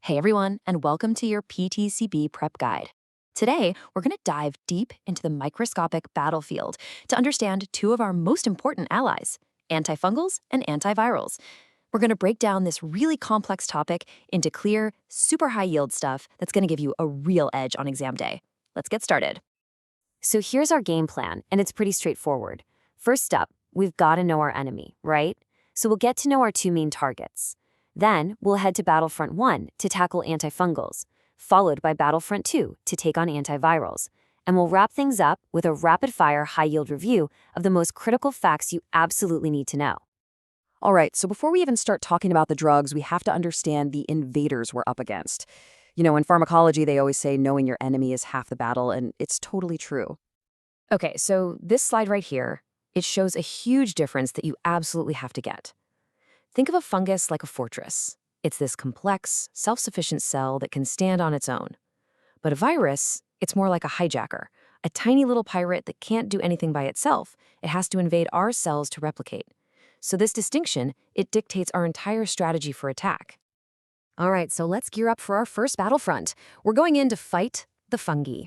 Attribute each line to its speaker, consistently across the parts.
Speaker 1: Hey everyone, and welcome to your PTCB prep guide. Today, we're going to dive deep into the microscopic battlefield to understand two of our most important allies, antifungals and antivirals. We're going to break down this really complex topic into clear, super high yield stuff that's going to give you a real edge on exam day. Let's get started.
Speaker 2: So here's our game plan, and it's pretty straightforward. First up, we've got to know our enemy, right? So we'll get to know our two main targets. Then we'll head to Battlefront 1 to tackle antifungals, followed by Battlefront 2 to take on antivirals. And we'll wrap things up with a rapid-fire, high-yield review of the most critical facts you absolutely need to know.
Speaker 3: All right, so before we even start talking about the drugs, we have to understand the invaders we're up against. You know, in pharmacology, they always say knowing your enemy is half the battle, and it's totally true.
Speaker 1: Okay, so this slide right here, it shows a huge difference that you absolutely have to get. Think of a fungus like a fortress. It's this complex, self-sufficient cell that can stand on its own. But a virus, it's more like a hijacker, a tiny little pirate that can't do anything by itself. It has to invade our cells to replicate. So this distinction, it dictates our entire strategy for attack. All right, so let's gear up for our first battlefront. We're going in to fight the fungi.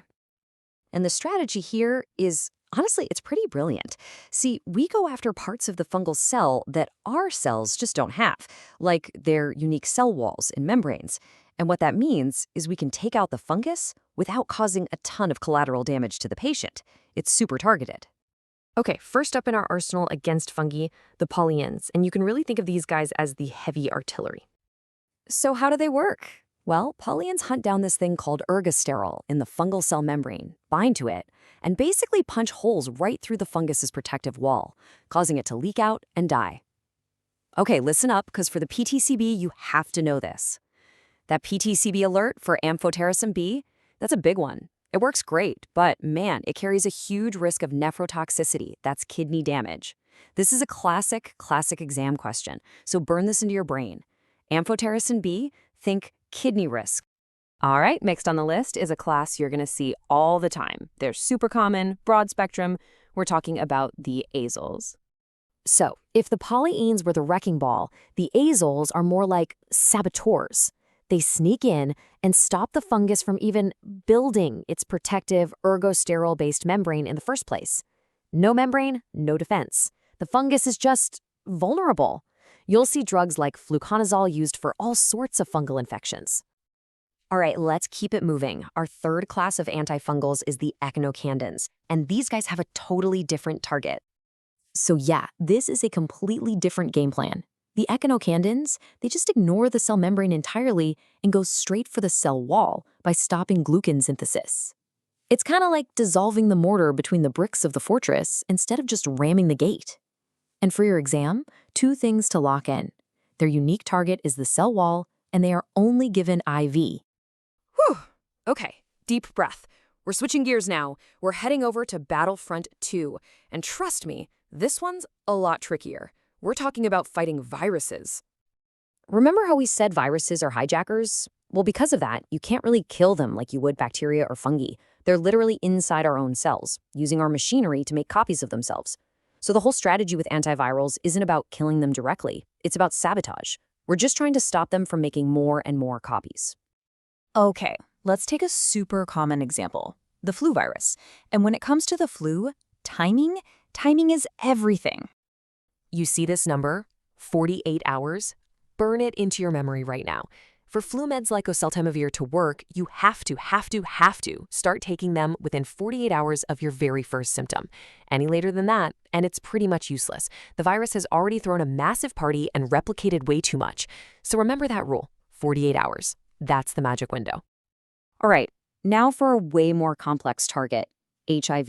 Speaker 1: And the strategy here is, honestly, it's pretty brilliant. See, we go after parts of the fungal cell that our cells just don't have, like their unique cell walls and membranes. And what that means is we can take out the fungus without causing a ton of collateral damage to the patient. It's super targeted. Okay, first up in our arsenal against fungi, the polyenes. And you can really think of these guys as the heavy artillery. So how do they work? Well, polyenes hunt down this thing called ergosterol in the fungal cell membrane, bind to it, and basically punch holes right through the fungus's protective wall, causing it to leak out and die. Okay, listen up, because for the PTCB, you have to know this. That PTCB alert for amphotericin B, that's a big one. It works great, but man, it carries a huge risk of nephrotoxicity, that's kidney damage. This is a classic exam question, so burn this into your brain. Amphotericin B, think kidney risk. All right, next on the list is a class you're going to see all the time. They're super common, broad spectrum. We're talking about the azoles. So, if the polyenes were the wrecking ball, the azoles are more like saboteurs. They sneak in and stop the fungus from even building its protective ergosterol-based membrane in the first place. No membrane, no defense. The fungus is just vulnerable. You'll see drugs like fluconazole used for all sorts of fungal infections. All right, let's keep it moving. Our third class of antifungals is the Echinocandins, and these guys have a totally different target. So yeah, this is a completely different game plan. The Echinocandins, they just ignore the cell membrane entirely and go straight for the cell wall by stopping glucan synthesis. It's kind of like dissolving the mortar between the bricks of the fortress instead of just ramming the gate. And for your exam, two things to lock in. Their unique target is the cell wall, and they are only given IV.
Speaker 3: Whew. Okay, deep breath. We're switching gears now. We're heading over to Battlefront 2. And trust me, this one's a lot trickier. We're talking about fighting viruses.
Speaker 1: Remember how we said viruses are hijackers? Well, because of that, you can't really kill them like you would bacteria or fungi. They're literally inside our own cells, using our machinery to make copies of themselves. So the whole strategy with antivirals isn't about killing them directly. It's about sabotage. We're just trying to stop them from making more and more copies.
Speaker 4: Okay, let's take a super common example, the flu virus. And when it comes to the flu, timing is everything.
Speaker 5: You see this number? 48 hours? Burn it into your memory right now. For flu meds like oseltamivir to work, you have to start taking them within 48 hours of your very first symptom. Any later than that, and it's pretty much useless. The virus has already thrown a massive party and replicated way too much. So remember that rule, 48 hours. That's the magic window.
Speaker 1: All right, now for a way more complex target, HIV.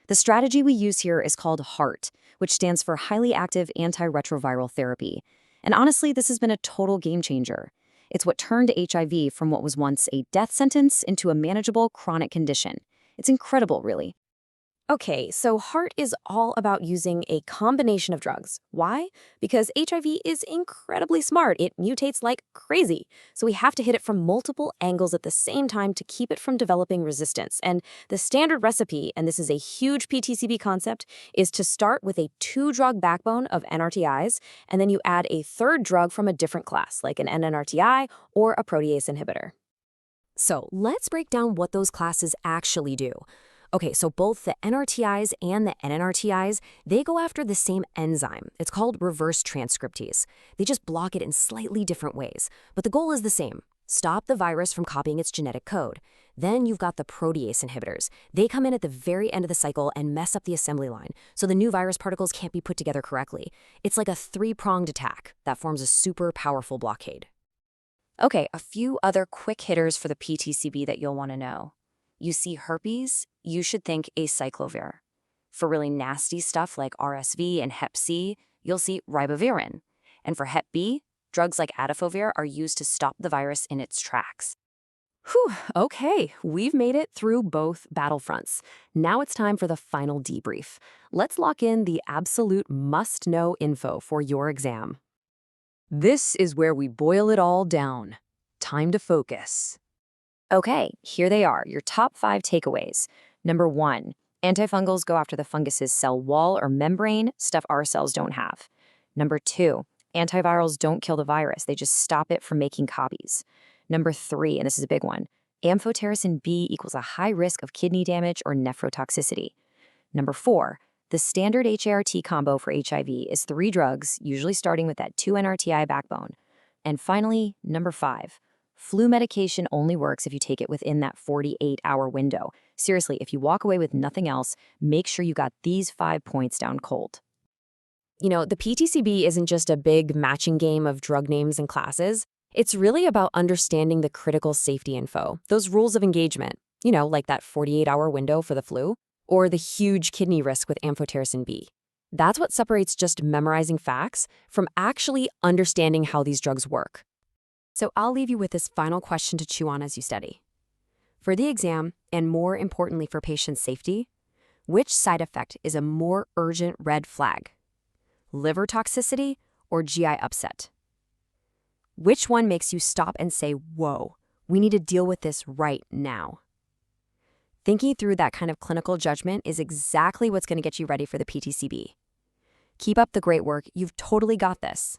Speaker 1: The strategy we use here is called HAART, which stands for Highly Active Antiretroviral Therapy. And honestly, this has been a total game changer. It's what turned HIV from what was once a death sentence into a manageable chronic condition. It's incredible, really.
Speaker 2: Okay, so HAART is all about using a combination of drugs. Why? Because HIV is incredibly smart. It mutates like crazy. So we have to hit it from multiple angles at the same time to keep it from developing resistance. And the standard recipe, and this is a huge PTCB concept, is to start with a 2-drug backbone of NRTIs, and then you add a third drug from a different class, like an NNRTI or a protease inhibitor.
Speaker 1: So let's break down what those classes actually do. Okay, so both the NRTIs and the NNRTIs, they go after the same enzyme. It's called reverse transcriptase. They just block it in slightly different ways, but the goal is the same. Stop the virus from copying its genetic code. Then you've got the protease inhibitors. They come in at the very end of the cycle and mess up the assembly line, so the new virus particles can't be put together correctly. It's like a 3-pronged attack that forms a super powerful blockade.
Speaker 2: Okay, a few other quick hitters for the PTCB that you'll want to know. You see herpes, you should think acyclovir. For really nasty stuff like RSV and Hep C, you'll see ribavirin. And for Hep B, drugs like Antifungals are used to stop the virus in its tracks.
Speaker 1: Whew, okay, we've made it through both battlefronts. Now it's time for the final debrief. Let's lock in the absolute must-know info for your exam. This is where we boil it all down. Time to focus.
Speaker 2: Okay, here they are, your top 5 takeaways. Number 1, antifungals go after the fungus's cell wall or membrane, stuff our cells don't have. Number 2, antivirals don't kill the virus, they just stop it from making copies. Number 3, and this is a big one, amphotericin B equals a high risk of kidney damage or nephrotoxicity. Number 4, the standard HAART combo for HIV is 3 drugs, usually starting with that 2 NRTI backbone. And finally, number 5, flu medication only works if you take it within that 48-hour window. Seriously, if you walk away with nothing else, make sure you got these 5 points down cold.
Speaker 1: You know, the PTCB isn't just a big matching game of drug names and classes. It's really about understanding the critical safety info, those rules of engagement, like that 48-hour window for the flu, or the huge kidney risk with amphotericin B. That's what separates just memorizing facts from actually understanding how these drugs work. So I'll leave you with this final question to chew on as you study. For the exam, and more importantly for patient safety, which side effect is a more urgent red flag? Liver toxicity or GI upset? Which one makes you stop and say, whoa, we need to deal with this right now? Thinking through that kind of clinical judgment is exactly what's going to get you ready for the PTCB. Keep up the great work. You've totally got this.